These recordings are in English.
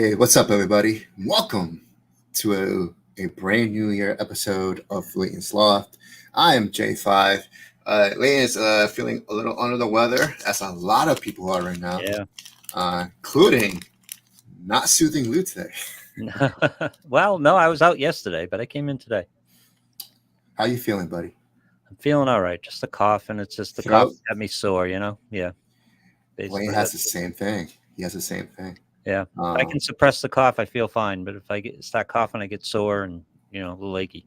Hey, what's up, everybody? Welcome to a brand new year episode of Leighton's Loft. I am J5. Leighton is feeling a little under the weather, as a lot of people are right now, Yeah. Including not soothing Lou today. Well, no, I was out yesterday, but I came in today. How you feeling, buddy? I'm feeling all right. Just a cough, and it's just the cough Throat? got me sore, Yeah. Leighton Basically, has that's the it. same thing. He has the same thing. Yeah. If I can suppress the cough, I feel fine. But if I start coughing, I get sore and a little achy.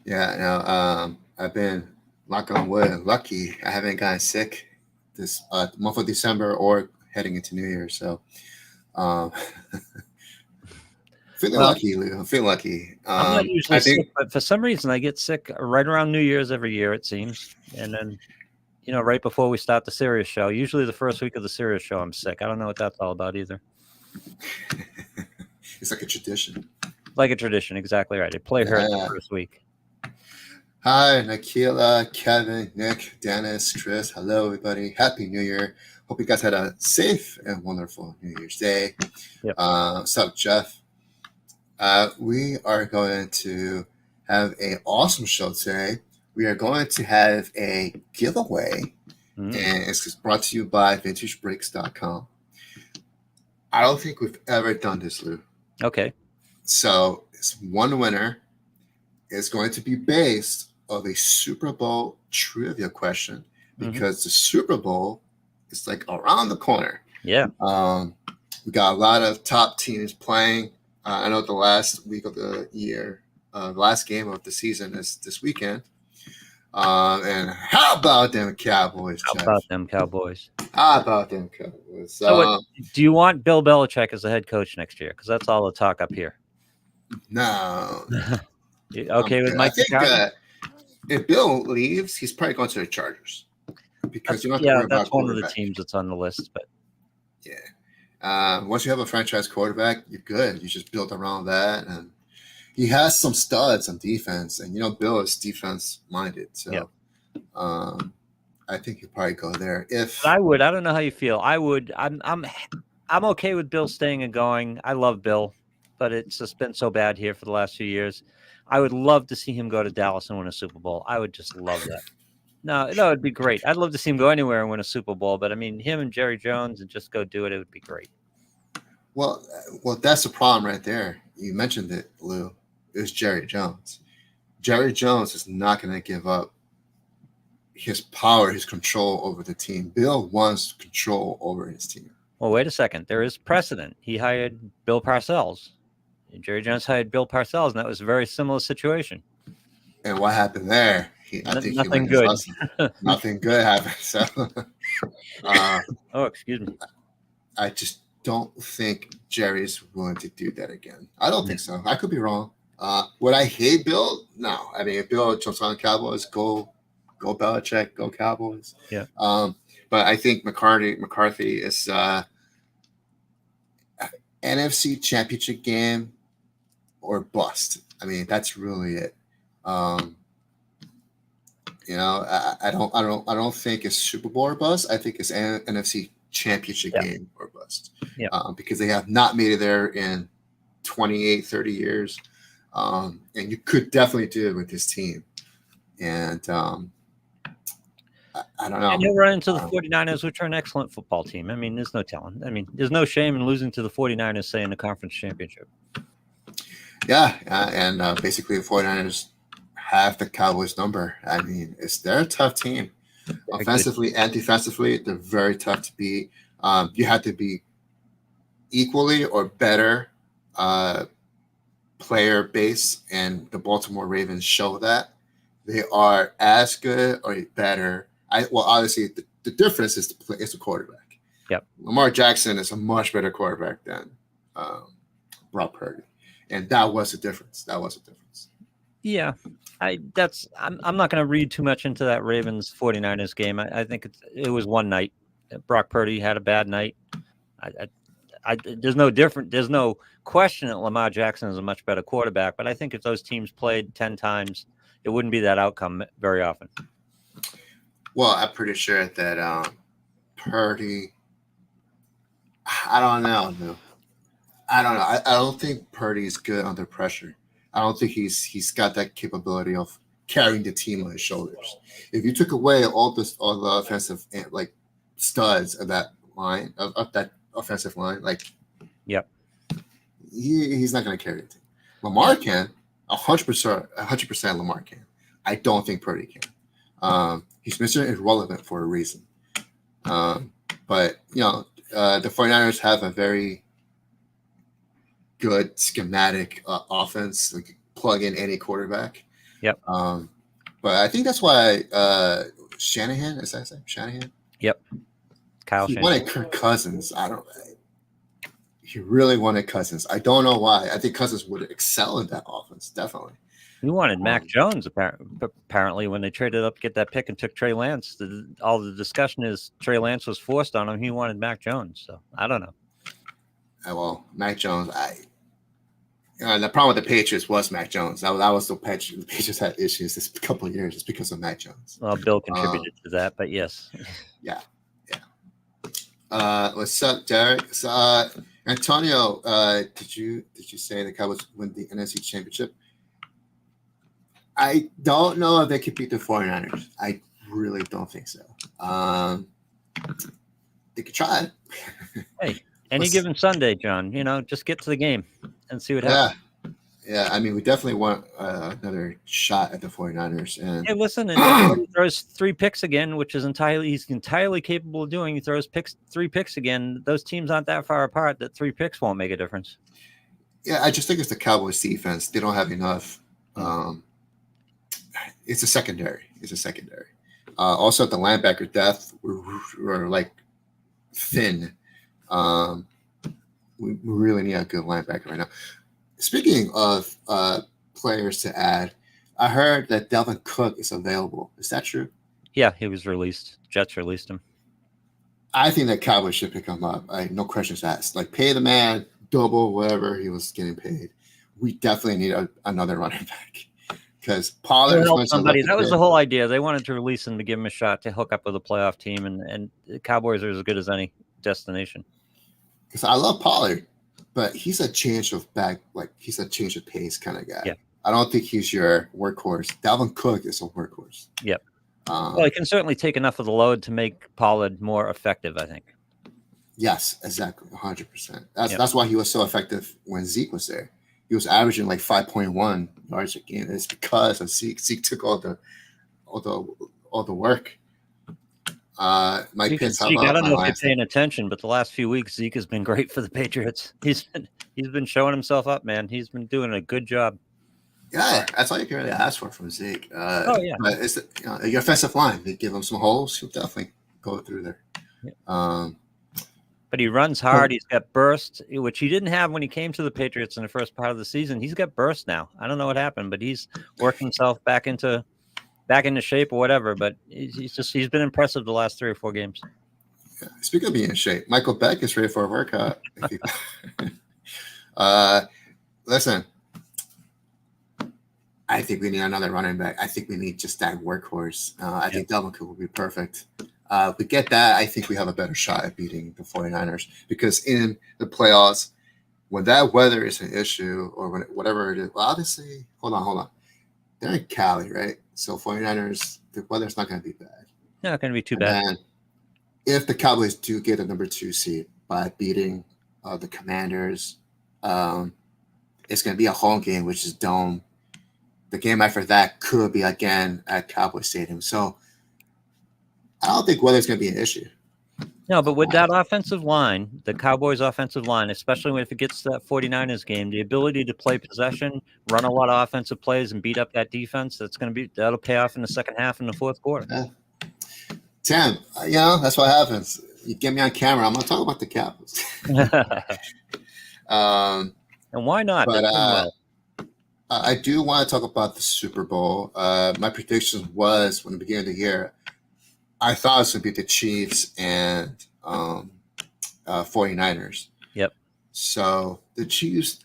Yeah, now I've been, knock on wood, lucky I haven't gotten sick this month of December or heading into New Year. So um, feeling Well, lucky, Lou. I'm feeling lucky. I'm not usually I sick, think, but for some reason, I get sick right around New Year's every year, it seems. And then, right before we start the serious show, usually the first week of the serious show, I'm sick. I don't know what that's all about either. it's like a tradition. Like a tradition, exactly right. It play hurt the first week. Hi, Nakila, Kevin, Nick, Dennis, Chris. Hello, everybody. Happy New Year. Hope you guys had a safe and wonderful New Year's Day. Yep. What's up, Jeff? We are going to have an awesome show today. We are going to have a giveaway, and it's brought to you by VintageBreaks.com. I don't think we've ever done this, Lou. Okay. So it's one winner. It's going to be based on a Super Bowl trivia question, because the Super Bowl is like around the corner. Yeah. We got a lot of top teams playing. I know the last week of the year, the last game of the season is this weekend. And how about them Cowboys, Jeff? How about them Cowboys? How about them Cowboys? So, do you want Bill Belichick as the head coach next year? Because that's all the talk up here. No. Okay with Mike? I think if Bill leaves, he's probably going to the Chargers, because you don't have to worry about that's one of the teams that's on the list. But yeah, once you have a franchise quarterback, you're good. You just build around that, and he has some studs on defense, and Bill is defense minded, so I think he'd probably go there. If I would, I don't know how you feel. I would. I'm okay with Bill staying and going. I love Bill, but it's just been so bad here for the last few years. I would love to see him go to Dallas and win a Super Bowl. I would just love that. No, it'd be great. I'd love to see him go anywhere and win a Super Bowl. But I mean, him and Jerry Jones and just go do it. It would be great. Well, that's the problem right there. You mentioned it, Lou. It was Jerry Jones. Jerry Jones is not going to give up his power, his control over the team. Bill wants control over his team. Well, wait a second. There is precedent. He hired Bill Parcells. Jerry Jones hired Bill Parcells, and that was a very similar situation. And what happened there? Nothing good. Nothing good happened. So, excuse me. I just don't think Jerry's willing to do that again. I don't think so. I could be wrong. Would I hate Bill? No. I mean, if Bill jumps on the Cowboys, go Belichick, go Cowboys. Yeah. But I think McCarthy is NFC Championship game or bust. I mean, that's really it. I don't think it's Super Bowl or bust. I think it's NFC Championship game or bust. Yeah. Because they have not made it there in 28, 30 years. And you could definitely do it with this team. And I don't know. And you'll run into the 49ers, which are an excellent football team. I mean, there's no telling. I mean, there's no shame in losing to the 49ers, say, in the conference championship. Yeah, and basically the 49ers have the Cowboys number. I mean, they're a tough team. Offensively and defensively, they're very tough to beat. You have to be equally or better player base, and the Baltimore Ravens show that. They are as good or better. Obviously, the difference is the quarterback. Yep. Lamar Jackson is a much better quarterback than Brock Purdy, and that was the difference. Yeah, I'm not going to read too much into that Ravens 49ers game. I think it was one night. Brock Purdy had a bad night. There's no question that Lamar Jackson is a much better quarterback, but I think if those teams played 10 times, it wouldn't be that outcome very often. Well, I'm pretty sure that Purdy, I don't know. I don't know. I don't think Purdy's good under pressure. I don't think he's got that capability of carrying the team on his shoulders. If you took away all the offensive like studs of that line of that offensive line, like Yep. he's not going to carry the team. Lamar can 100%. Lamar can. I don't think Purdy can. He's Mr. Irrelevant for a reason. But the 49ers have a very good schematic offense, like plug in any quarterback. Yep. But I think that's why Shanahan, is that his name? Shanahan? Yep. Kyle He Shanahan. wanted Kirk Cousins. He really wanted Cousins. I don't know why. I think Cousins would excel in that offense, definitely. He wanted Mac Jones apparently when they traded up to get that pick and took Trey Lance. All the discussion is Trey Lance was forced on him. He wanted Mac Jones. So I don't know. Well, Mac Jones, the problem with the Patriots was Mac Jones. That was the Patriots had issues this couple of years just because of Mac Jones. Well, Bill contributed to that, but yes. Yeah. What's up, Derek? So, Antonio, did you say the Cowboys win the NFC Championship? I don't know if they could beat the 49ers. I really don't think so. They could try it. Hey, any given Sunday, John, just get to the game and see what happens. Yeah. I mean, we definitely want another shot at the 49ers. And hey, listen, and he throws 3 picks again, which is he's entirely capable of doing. He throws 3 picks again. Those teams aren't that far apart that 3 picks won't make a difference. Yeah, I just think it's the Cowboys defense. They don't have enough. It's a secondary. Also, at the linebacker depth, we're like thin. We really need a good linebacker right now. Speaking of players to add, I heard that Dalvin Cook is available. Is that true? Yeah, he was released. Jets released him. I think that Cowboys should pick him up. No questions asked. Like, pay the man double whatever he was getting paid. We definitely need another running back. Because Pollard somebody. That was the whole idea. They wanted to release him to give him a shot to hook up with a playoff team, and the Cowboys are as good as any destination. Because I love Pollard, but he's a change of pace kind of guy. Yeah. I don't think he's your workhorse. Dalvin Cook is a workhorse. Yep. Well, he can certainly take enough of the load to make Pollard more effective, I think. Yes, exactly, 100%. That's why he was so effective when Zeke was there. He was averaging like 5.1 yards a game. It's because of Zeke. Zeke took all the work. Mike Pitts, I don't know if you're paying attention, but the last few weeks Zeke has been great for the Patriots. He's been showing himself up, man. He's been doing a good job. Yeah, that's all you can really ask for from Zeke. But it's your offensive line. They give him some holes, he'll definitely go through there. Yeah. But he runs hard. He's got burst, which he didn't have when he came to the Patriots in the first part of the season. He's got burst now. I don't know what happened, but he's worked himself back into shape or whatever. But he's been impressive the last 3 or 4 games. Yeah. Speaking of being in shape, Michael Beck is ready for a workout. Listen, I think we need another running back. I think we need just that workhorse. I think Dalvin Cook will be perfect. If we get that, I think we have a better shot at beating the 49ers, because in the playoffs, when that weather is an issue or whatever it is, well, obviously, hold on. They're in Cali, right? So 49ers, the weather's not going to be bad. Not going to be too bad. And if the Cowboys do get a number 2 seed by beating the Commanders, it's going to be a home game, which is dome. The game after that could be again at Cowboy Stadium. So I don't think weather's going to be an issue. No, but with that offensive line, the Cowboys' offensive line, especially if it gets to that 49ers game, the ability to play possession, run a lot of offensive plays, and beat up that defense, that'll pay off in the second half and the fourth quarter. Yeah. Tim, that's what happens. You get me on camera, I'm going to talk about the Cowboys. And why not? But, I do want to talk about the Super Bowl. My predictions was, when the beginning of the year, I thought it was going to be the Chiefs and 49ers. Yep. So the Chiefs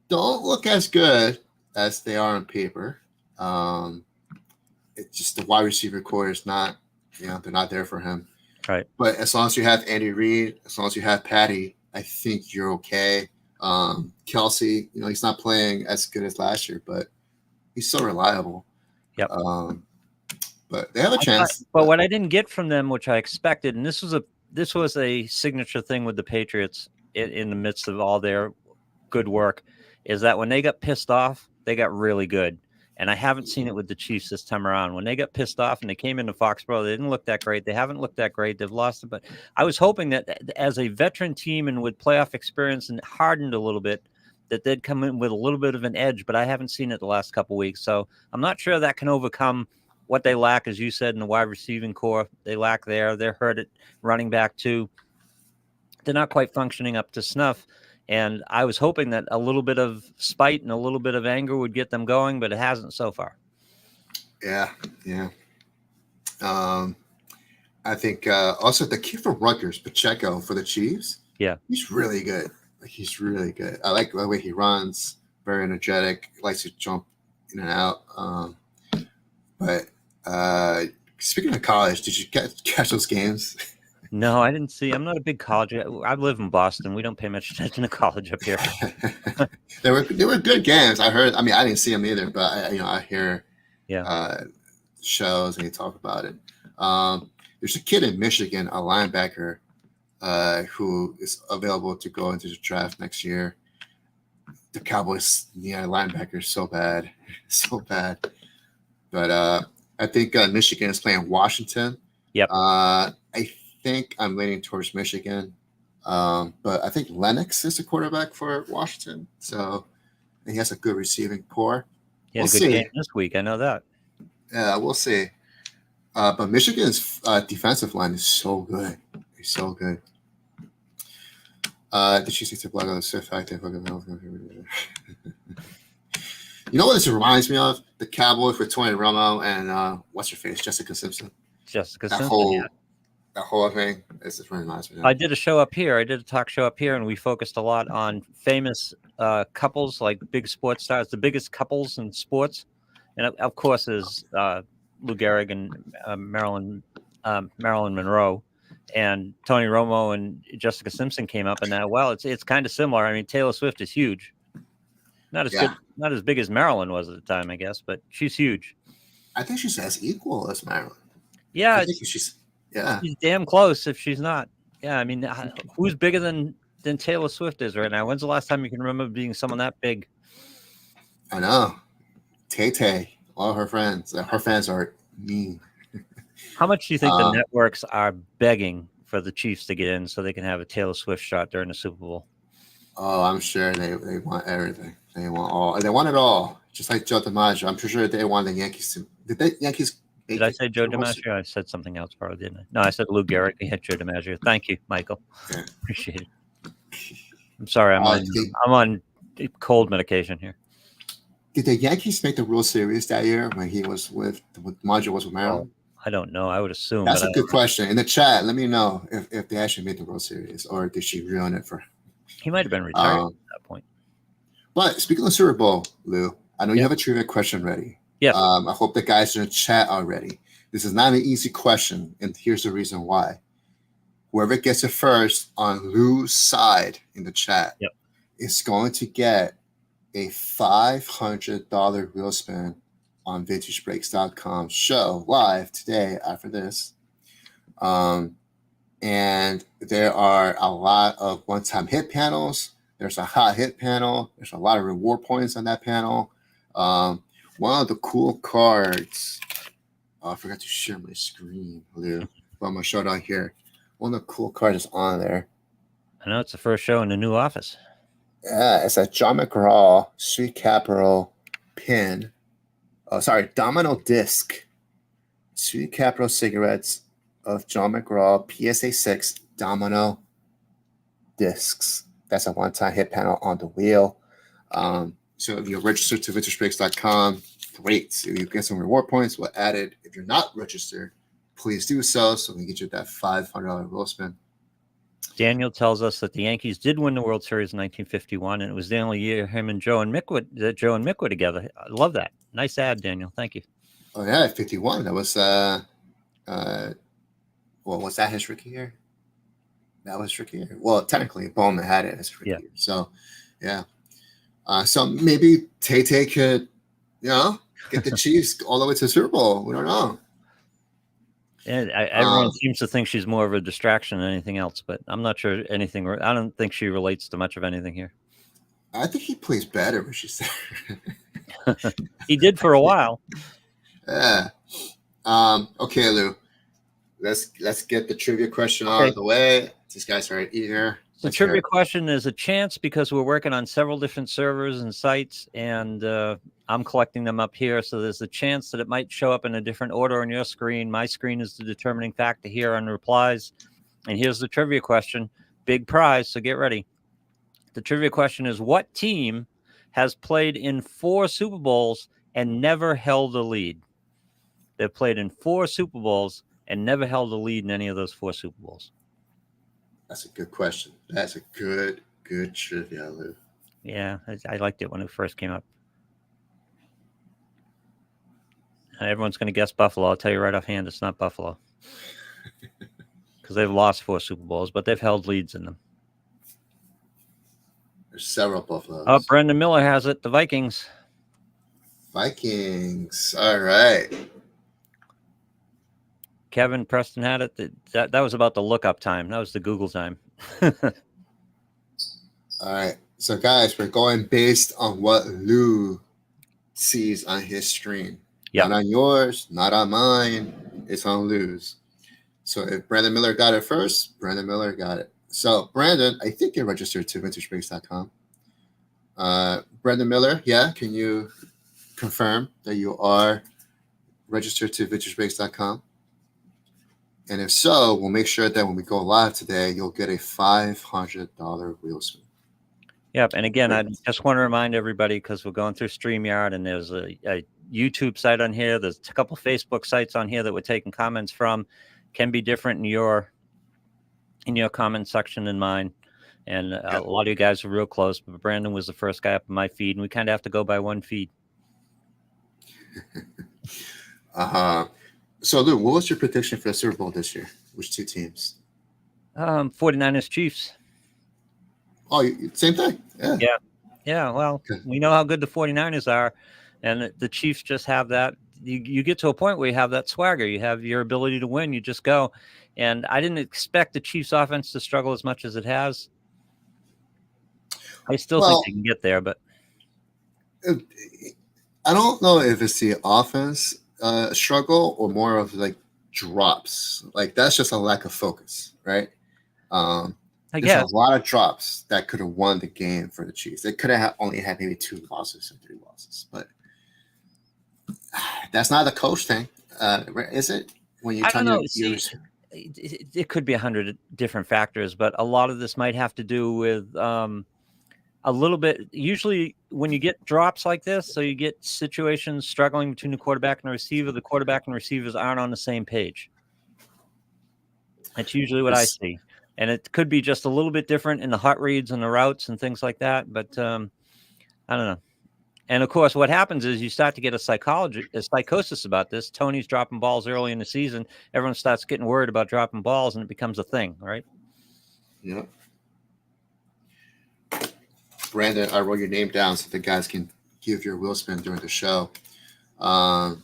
don't look as good as they are on paper. It's just the wide receiver core is not, they're not there for him. Right. But as long as you have Andy Reid, as long as you have Patty, I think you're okay. Kelsey, he's not playing as good as last year, but he's so reliable. Yep. But they have a chance. But what I didn't get from them, which I expected, and this was a signature thing with the Patriots in the midst of all their good work, is that when they got pissed off, they got really good. And I haven't seen it with the Chiefs this time around. When they got pissed off and they came into Foxborough, they didn't look that great. They haven't looked that great. They've lost it. But I was hoping that as a veteran team and with playoff experience and hardened a little bit, that they'd come in with a little bit of an edge. But I haven't seen it the last couple of weeks. So I'm not sure that can overcome what they lack, as you said, in the wide receiving core. They lack there. They're hurt at running back too. They're not quite functioning up to snuff. And I was hoping that a little bit of spite and a little bit of anger would get them going, but it hasn't so far. Yeah. I think also the kid for Rutgers, Pacheco, for the Chiefs. Yeah. He's really good. He's really good. I like the way he runs. Very energetic. Likes to jump in and out. But speaking of college, did you catch those games? No, I didn't see. I'm not a big college. I live in Boston. We don't pay much attention to college up here. They were good games. I heard. I mean, I didn't see them either, but I hear shows and you talk about it. There's a kid in Michigan, a linebacker, who is available to go into the draft next year. The Cowboys need a linebacker so bad, so bad. But I think Michigan is playing Washington. Yep. I think I'm leaning towards Michigan. But I think Lennox is the quarterback for Washington. So he has a good receiving core. He had a good game this week. I know that. Yeah, we'll see. But Michigan's defensive line is so good. It's so good. Did she see the blog on the Swift fact? You know what this reminds me of? The Cowboys with Tony Romo and what's her face? Jessica Simpson. That whole thing. This just reminds me of. I did a show up here. I did a talk show up here, and we focused a lot on famous couples, like big sports stars, the biggest couples in sports. And of course, is Lou Gehrig and Marilyn Monroe. And Tony Romo and Jessica Simpson came up, and it's kind of similar. I mean, Taylor Swift is huge, not as good, not as big as Marilyn was at the time, I guess, but she's huge. I think she's as equal as Marilyn. Yeah, I think she's damn close. If she's not, yeah, I mean, who's bigger than Taylor Swift is right now? When's the last time you can remember being someone that big? I know, Tay, all her friends are mean. How much do you think the networks are begging for the Chiefs to get in so they can have a Taylor Swift shot during the Super Bowl? Oh, I'm sure they want everything. They want it all. Just like Joe DiMaggio. I'm sure they want the Yankees to. Did the Yankees? Did I say Joe DiMaggio? I said something else, probably, didn't I? No, I said Lou Gehrig. He had Joe DiMaggio. Thank you, Michael. Yeah. Appreciate it. I'm sorry. I'm on cold medication here. Did the Yankees make the World Series that year when he was with DiMaggio was with Maryland? I don't know. I would assume. That's a good question. In the chat, let me know if they actually made the World Series or did she ruin it for him? He might have been retired at that point. But speaking of Super Bowl, Lou, I know you have a trivia question ready. Yeah. I hope the guys in the chat are ready. This is not an easy question, and here's the reason why. Whoever gets it first on Lou's side in the chat is going to get a $500 wheel spin on VintageBreaks.com show live today after this. And there are a lot of one-time hit panels. There's a hot hit panel. There's a lot of reward points on that panel. One of the cool cards. I forgot to share my screen, Lou. But I'm going to show it on here. One of the cool cards is on there. I know it's the first show in the new office. Yeah, it's a John McGraw Sweet Capital pin. Domino disc. Sweet Capital cigarettes of John McGraw PSA 6 Domino discs. That's a one-time hit panel on the wheel. So if you're registered to VintageBreaks.com, great. If you get some reward points, we'll add it. If you're not registered, please do so we can get you that $500 wheel spin. Daniel tells us that the Yankees did win the World Series in 1951, and it was the only year him and Joe and Mick were together. I love that. Nice ad, Daniel. Thank you. Oh yeah, 51. That was was that his rookie year? That was rookie year. Well, technically Bowman had it as rookie year. So Yeah. So maybe Tay could, get the Chiefs all the way to the Super Bowl. We don't know. And everyone seems to think she's more of a distraction than anything else, but I'm not sure anything. I don't think she relates to much of anything here. I think he plays better when she's there. He did for a while. Yeah. Okay, Lou. Let's get the trivia question out of the way. These guys are eager. The trivia question is a chance because we're working on several different servers and sites, and I'm collecting them up here. So there's a chance that it might show up in a different order on your screen. My screen is the determining factor here on replies. And here's the trivia question. Big prize, so get ready. The trivia question is, what team has played in 4 Super Bowls and never held a lead? They've played in 4 Super Bowls and never held a lead in any of those 4 Super Bowls. That's a good question. That's a good trivia, Lou. Yeah, I liked it when it first came up. Everyone's going to guess Buffalo. I'll tell you right offhand, it's not Buffalo. Because they've lost 4 Super Bowls, but they've held leads in them. There's several Buffaloes. Oh, Brendan Miller has it. The Vikings. Vikings. All right. Kevin Preston had it. That was about the lookup time. That was the Google time. All right. So, guys, we're going based on what Lou sees on his screen. Yep. Not on yours, not on mine. It's on Lou's. So if Brandon Miller got it first, Brandon Miller got it. So, Brandon, I think you're registered to vintagebreaks.com. Brandon Miller, yeah, can you confirm that you are registered to vintagebreaks.com? And if so, we'll make sure that when we go live today, you'll get a $500 wheel spin. Yep. And again, I just want to remind everybody, because we're going through StreamYard and there's a YouTube site on here. There's a couple of Facebook sites on here that we're taking comments from. Can be different in your comment section than mine. And a lot of you guys are real close, but Brandon was the first guy up in my feed, and we kind of have to go by one feed. So, Lou, what was your prediction for the Super Bowl this year? Which 2 teams? 49ers Chiefs. Oh, same thing. Yeah. Well, we know how good the 49ers are, and the Chiefs just have that. You get to a point where you have that swagger. You have your ability to win. You just go. And I didn't expect the Chiefs offense to struggle as much as it has. I still think they can get there, but I don't know if it's the offense struggle or more of like drops. Like that's just a lack of focus, right? There's a lot of drops that could have won the game for the Chiefs. They could have only had maybe 2 losses or 3 losses, but that's not the coach thing, is it? When you turn your ears. It could be 100 different factors, but a lot of this might have to do with a little bit. Usually when you get drops like this, so you get situations struggling between the quarterback and the receiver, the quarterback and receivers aren't on the same page. That's usually what I see. And it could be just a little bit different in the hot reads and the routes and things like that. But I don't know. And of course, what happens is you start to get a psychosis about this. Tony's dropping balls early in the season. Everyone starts getting worried about dropping balls, and it becomes a thing, right? Yeah. Brandon, I wrote your name down so the guys can give your wheel spin during the show. But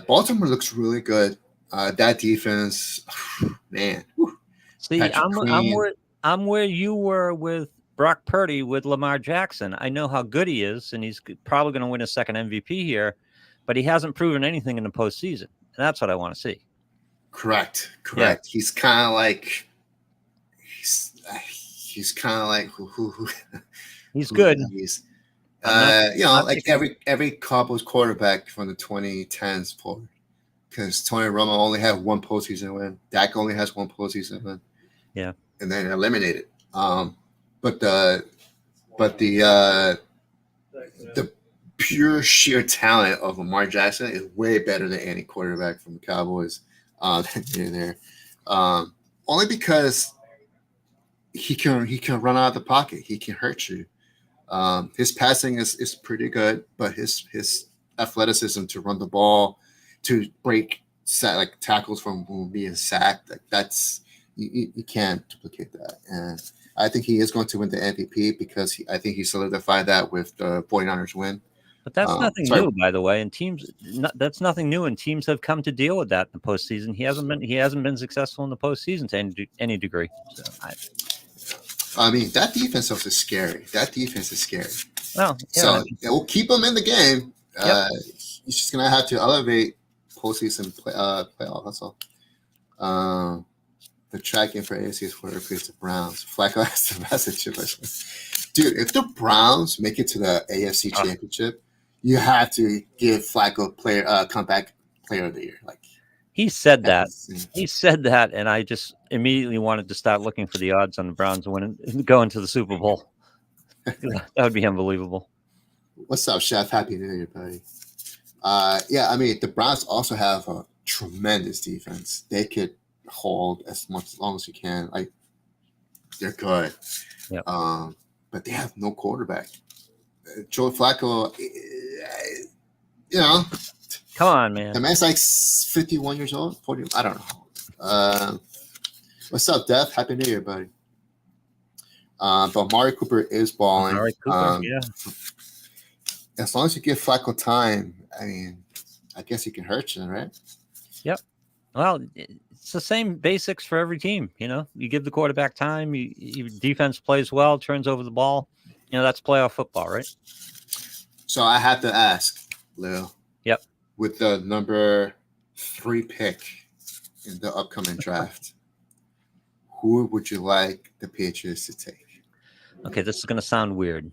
Baltimore looks really good. That defense, man. See, I'm where you were with Brock Purdy with Lamar Jackson. I know how good he is, and he's probably going to win a second MVP here, but he hasn't proven anything in the postseason, and that's what I want to see. Correct. Yeah. He's kind of like who he's good. Like every Cowboys quarterback from the 2010s forward, because Tony Romo only had 1 postseason win. Dak only has 1 postseason win. Yeah, and then eliminated. But the pure sheer talent of Lamar Jackson is way better than any quarterback from the Cowboys. There, only because he can run out of the pocket. He can hurt you. His passing is pretty good, but his athleticism to run the ball, to break tackles from being sacked, that's you can't duplicate that. And I think he is going to win the MVP because I think he solidified that with the 49ers win. But that's nothing Sorry. new, by the way. And that's nothing new, and teams have come to deal with that in the postseason. He hasn't been successful in the postseason to any degree. So I mean, that defense is scary. That defense is scary. Well, yeah, so we'll keep him in the game. Yep. He's just gonna have to elevate postseason playoff. That's all. The tracking for AFC is where it plays the Browns. Flacco has the message. Dude, if the Browns make it to the AFC Championship, you have to give Flacco comeback player of the year. Like he said that. He said that, and I just immediately wanted to start looking for the odds on the Browns going to the Super Bowl. That would be unbelievable. What's up, Chef? Happy New Year, buddy. Yeah, I mean, the Browns also have a tremendous defense. They could hold as long as you can. Like, they're good. Yep. But they have no quarterback. Joe Flacco, come on, man. The man's like 51 years old, 40. I don't know. What's up, Def? Happy New Year, buddy. But Amari Cooper is balling. Amari Cooper, yeah. As long as you give Flacco time, I mean, I guess he can hurt you, right? Yep. Well, it's the same basics for every team. You give the quarterback time. Your defense plays well, turns over the ball. That's playoff football, right? So I have to ask, Lou. Yep. With the number 3 pick in the upcoming draft, who would you like the Patriots to take? Okay, this is going to sound weird,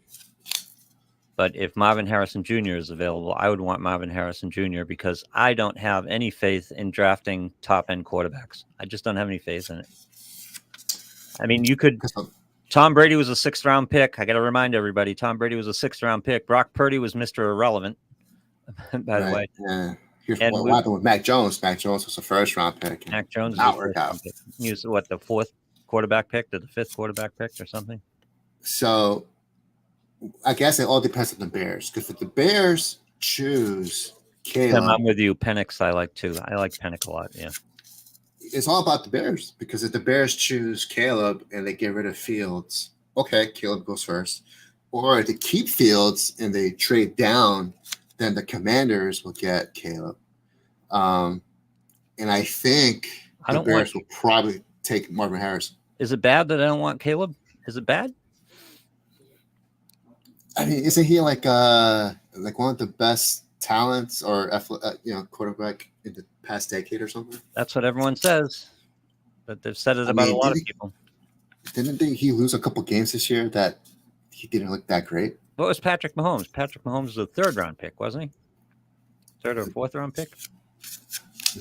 but if Marvin Harrison Jr. is available, I would want Marvin Harrison Jr. because I don't have any faith in drafting top-end quarterbacks. I just don't have any faith in it. I mean, Tom Brady was a 6th-round pick. I got to remind everybody, Tom Brady was a 6th-round pick. Brock Purdy was Mr. Irrelevant, by the way. Yeah. What happened with Mac Jones? Mac Jones was a 1st-round pick. Mac Jones he was the 4th quarterback pick or the 5th quarterback pick or something? So I guess it all depends on the Bears. Because if the Bears choose Caleb, I'm with you. Penix, I like too. I like Penix a lot. Yeah, it's all about the Bears. Because if the Bears choose Caleb and they get rid of Fields, okay, Caleb goes first. Or if they keep Fields and they trade down, then the Commanders will get Caleb. And I think the Bears will probably take Marvin Harrison. Is it bad that I don't want Caleb? Is it bad? I mean, isn't he like one of the best talents or quarterback in the past decade or something? That's what everyone says, but they've said it about a lot of people. Didn't he lose a couple games this year that he didn't look that great? What was Patrick Mahomes? Patrick Mahomes was a 3rd-round pick, wasn't he? 3rd or 4th-round pick?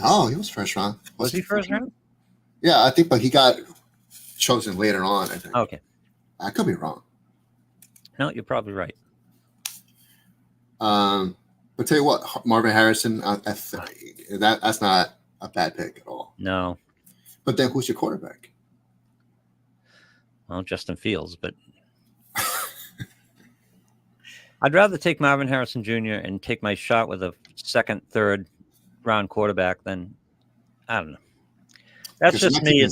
No, he was 1st round. Was he 1st round? Yeah, I think, but he got chosen later on, I think. Okay. I could be wrong. No, you're probably right. But tell you what, Marvin Harrison, that's not a bad pick at all. No. But then who's your quarterback? Well, Justin Fields, but I'd rather take Marvin Harrison Jr. and take my shot with a 2nd, 3rd-round quarterback than, I don't know. That's just me.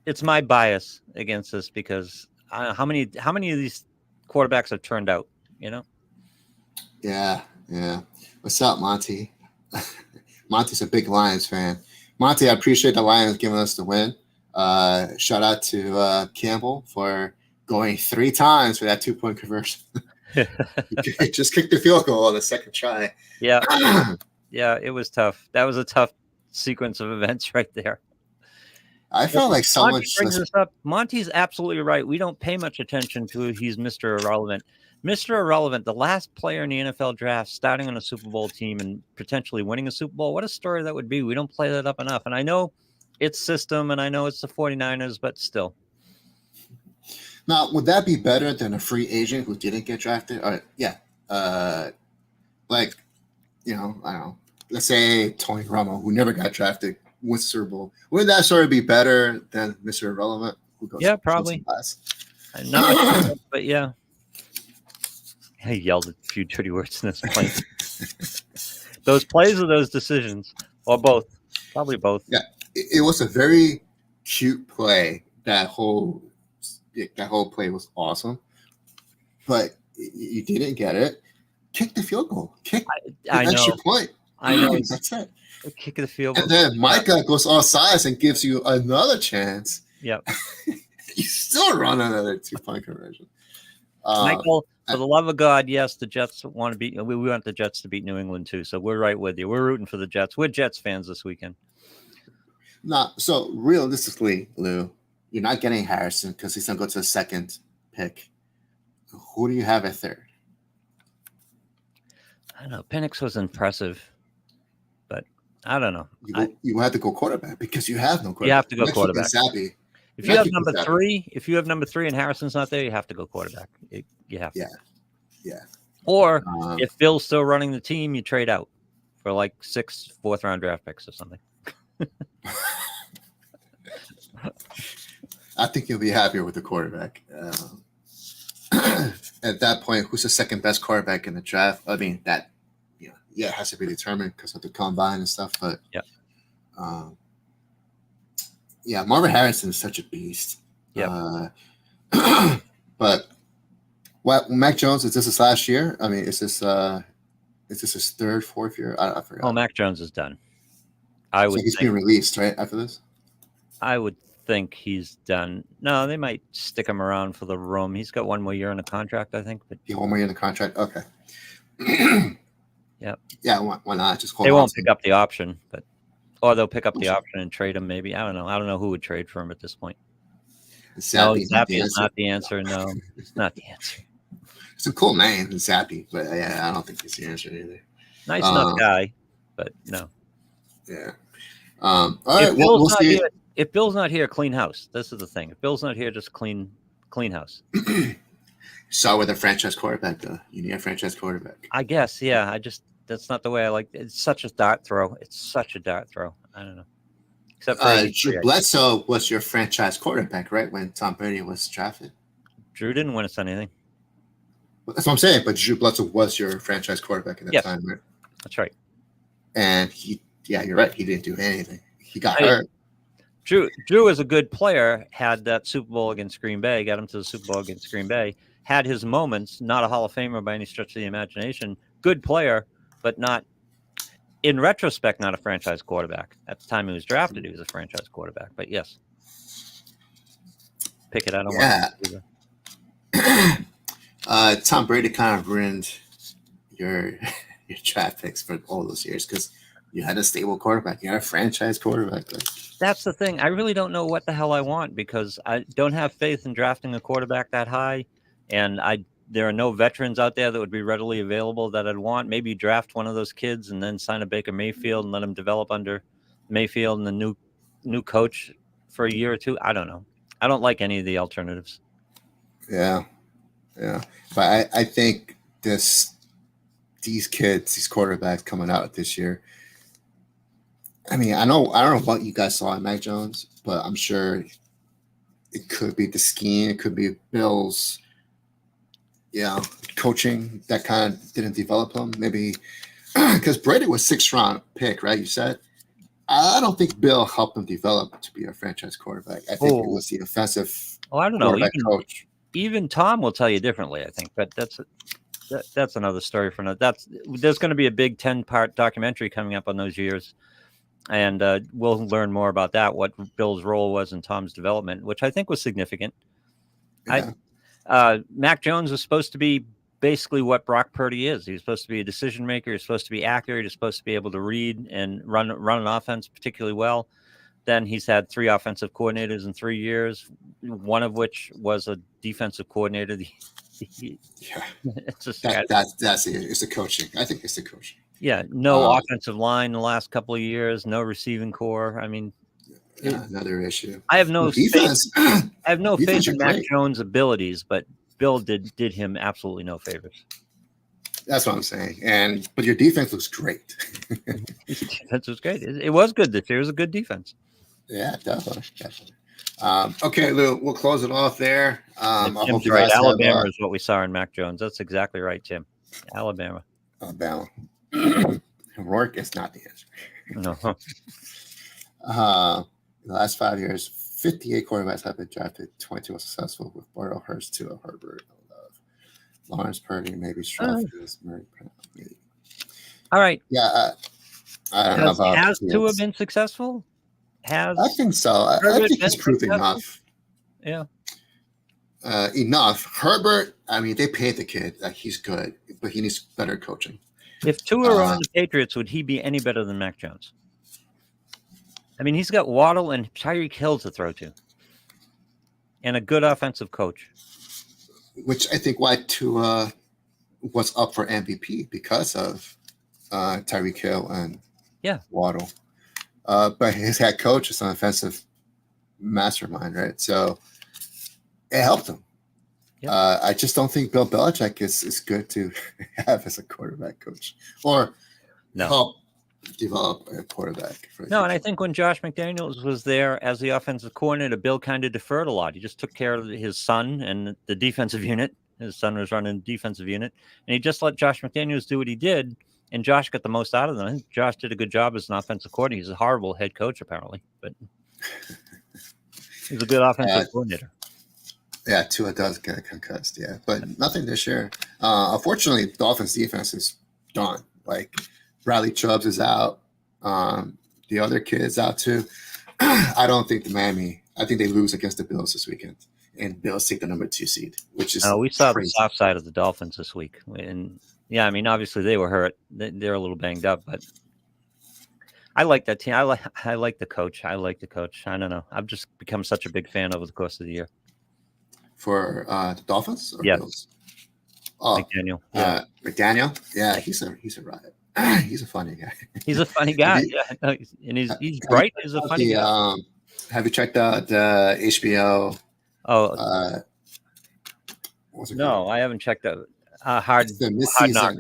It's my bias against this because how many of these quarterbacks have turned out, Yeah. What's up, Monty? Monty's a big Lions fan. Monty, I appreciate the Lions giving us the win. Shout out to Campbell for going 3 times for that 2-point conversion. He just kicked the field goal on the 2nd try. Yeah. Yeah, it was tough. That was a tough sequence of events right there. I felt like someone brings this up. Monty's absolutely right. We don't pay much attention to he's Mr. Irrelevant. Mr. Irrelevant, the last player in the NFL draft starting on a Super Bowl team and potentially winning a Super Bowl. What a story that would be. We don't play that up enough. And I know it's system and I know it's the 49ers, but still. Now, would that be better than a free agent who didn't get drafted? Yeah. I don't know. Let's say Tony Romo, who never got drafted, wins the Super Bowl. Would that story be better than Mr. Irrelevant? Yeah, probably. Not, but yeah. I yelled a few dirty words in this play. Those plays or those decisions? Or both? Probably both. Yeah. It was a very cute play, that whole that whole play was awesome, but you didn't get it. Kick the field goal. Kick the I extra know. point. I know. That's it. Kick the field goal. And then Micah goes off sides and gives you another chance. Yep. You still run another 2-point conversion. Michael, for the love of God, yes, the Jets want to beat. We want the Jets to beat New England too. So we're right with you. We're rooting for the Jets. We're Jets fans this weekend. So realistically, Lou, you're not getting Harrison because he's gonna go to the second pick. Who do you have at third? I don't know. Penix was impressive, but I don't know. You have to go quarterback because you have no quarterback. You have to go quarterback. If you have number three, and Harrison's not there, you have to go quarterback. You have to. Yeah. Or if Bill's still running the team, you trade out for like 6 fourth-round draft picks or something. I think you'll be happier with the quarterback. At that point, who's the second best quarterback in the draft? I mean, that it has to be determined because of the combine and stuff. But Marvin Harrison is such a beast. Yeah. But Mac Jones, is this his last year? I mean, is this his third, fourth year? I forgot. Oh, Mac Jones is done. I would. He's being released right after this. I would think he's done. No, they might stick him around for the room. He's got 1 more year in the contract, I think. But 1 more year in the contract. Okay. Yep. Yeah. Why not? Just hold they on won't pick up the option, or they'll pick up the option and trade him. Maybe I don't know. I don't know who would trade for him at this point. Zappy is not the answer. No, it's not the answer. It's a cool name, Zappy, but I don't think he's the answer either. Nice enough guy, but no. Yeah. All right. We'll see. If Bill's not here, clean house. This is the thing. If Bill's not here, just clean house. So with a franchise quarterback, though, you need a franchise quarterback. I guess, yeah. That's not the way I like it. It's such a dart throw. I don't know. Except for Drew Bledsoe was your franchise quarterback, right? When Tom Brady was drafted. Drew didn't win us anything. That's what I'm saying. But Drew Bledsoe was your franchise quarterback at that time, right? That's right. And you're right. He didn't do anything. He got hurt. Drew is a good player, had that Super Bowl against Green Bay, got him to the Super Bowl against Green Bay, had his moments, not a Hall of Famer by any stretch of the imagination, good player, but not, in retrospect, not a franchise quarterback. At the time he was drafted, he was a franchise quarterback, but yes. Pick it, I don't want to Tom Brady kind of ruined your draft picks for all those years because you had a stable quarterback. You had a franchise quarterback. That's the thing. I really don't know what the hell I want because I don't have faith in drafting a quarterback that high. And there are no veterans out there that would be readily available that I'd want. Maybe draft one of those kids and then sign a Baker Mayfield and let him develop under Mayfield and the new coach for a year or two. I don't know. I don't like any of the alternatives. Yeah. But I think these kids, these quarterbacks coming out this year, I mean, I don't know what you guys saw in Mac Jones, but I'm sure it could be the scheme. It could be Bill's, coaching that kind of didn't develop him. Maybe because Brady was 6th round pick, right? You said. I don't think Bill helped him develop to be a franchise quarterback. I think it was the offensive. Oh, I don't know. Coach. Even Tom will tell you differently, I think, but that's another story for another. There's going to be a big 10-part documentary coming up on those years. And we'll learn more about that, what Bill's role was in Tom's development, which I think was significant. Yeah. Mac Jones was supposed to be basically what Brock Purdy is. He was supposed to be a decision maker. He's supposed to be accurate. He's supposed to be able to read and run an offense particularly well. Then he's had 3 offensive coordinators in 3 years, one of which was a defensive coordinator. That's it. It's the coaching. I think it's the coaching. Yeah, no offensive line the last couple of years, no receiving core. I mean, another issue. I have no defense. I have no faith in Mac Jones' abilities, but Bill did him absolutely no favors. That's what I'm saying. But your defense looks great. His defense was great. It was good this year. It was a good defense. Yeah, definitely. Okay, Lou, we'll close it off there. Tim's right. Alabama is what we saw in Mac Jones. That's exactly right, Tim. Alabama. Rourke is not the answer. No. The last 5 years, 58 quarterbacks have been drafted. 22 were successful with Burrow, Hurst, Tua, Herbert, Love, Lawrence, Purdy, maybe Stroud, Murray, maybe. All right. Yeah, I don't know about Has Tua Fields. been successful? I Has think so. I Herbert think been he's proved successful? enough. Yeah. Enough. Herbert, I mean, they paid the kid. Like, he's good, but he needs better coaching. If Tua were on the Patriots, would he be any better than Mac Jones? I mean, he's got Waddle and Tyreek Hill to throw to, and a good offensive coach. Which I think why Tua was up for MVP because of Tyreek Hill and Waddle. But his head coach is an offensive mastermind, right? So it helped him. Yeah. I just don't think Bill Belichick is good to have as a quarterback coach or help develop a quarterback. And I think when Josh McDaniels was there as the offensive coordinator, Bill kind of deferred a lot. He just took care of his son and the defensive unit. His son was running the defensive unit, and he just let Josh McDaniels do what he did, and Josh got the most out of them. I think Josh did a good job as an offensive coordinator. He's a horrible head coach, apparently, but he's a good offensive coordinator. Yeah, Tua does get concussed, but nothing this year. Unfortunately, Dolphins defense is done. Like, Bradley Chubbs is out. The other kid is out too. I don't think I think they lose against the Bills this weekend. And Bills take the number 2 seed, which is we saw crazy. The soft side of the Dolphins this week. And I mean, obviously they were hurt. They're a little banged up, but I like that team. I like the coach. I don't know. I've just become such a big fan over the course of the year. For the Dolphins? Or yes. Bills? Oh, McDaniel. McDaniel? Yeah, he's a riot. He's a funny guy. He's a funny guy. And he's bright. He's a funny guy. Have you checked out the HBO? Oh, no, I haven't checked out. Hard Knock.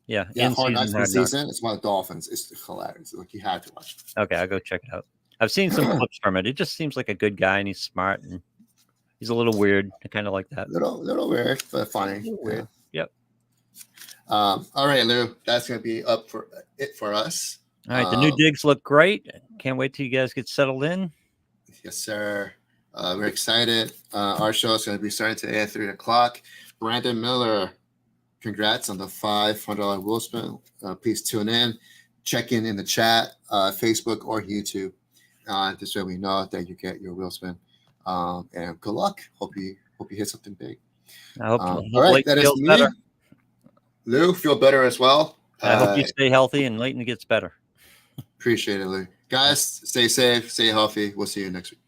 Yeah, Hard Knocks this season. It's about the Dolphins. It's hilarious. Like, you have to watch it. Okay, I'll go check it out. I've seen some clips from it. It just seems like a good guy, and he's smart, and he's a little weird. I kind of like that. Little weird, but funny. Weird. Yep. All right, Lou. That's gonna be up for it for us. All right, the new digs look great. Can't wait till you guys get settled in. Yes, sir. We're excited. Our show is going to be starting today at 3 o'clock. Brandon Miller, congrats on the $500 wheel spin. Please tune in. Check in the chat, Facebook or YouTube. This way we know that you get your wheel spin. And good luck. Hope you hit something big. I hope all right, that is me. Better. Lou, feel better as well. I hope you stay healthy and Leighton gets better. Appreciate it, Lou. Guys, stay safe, stay healthy. We'll see you next week.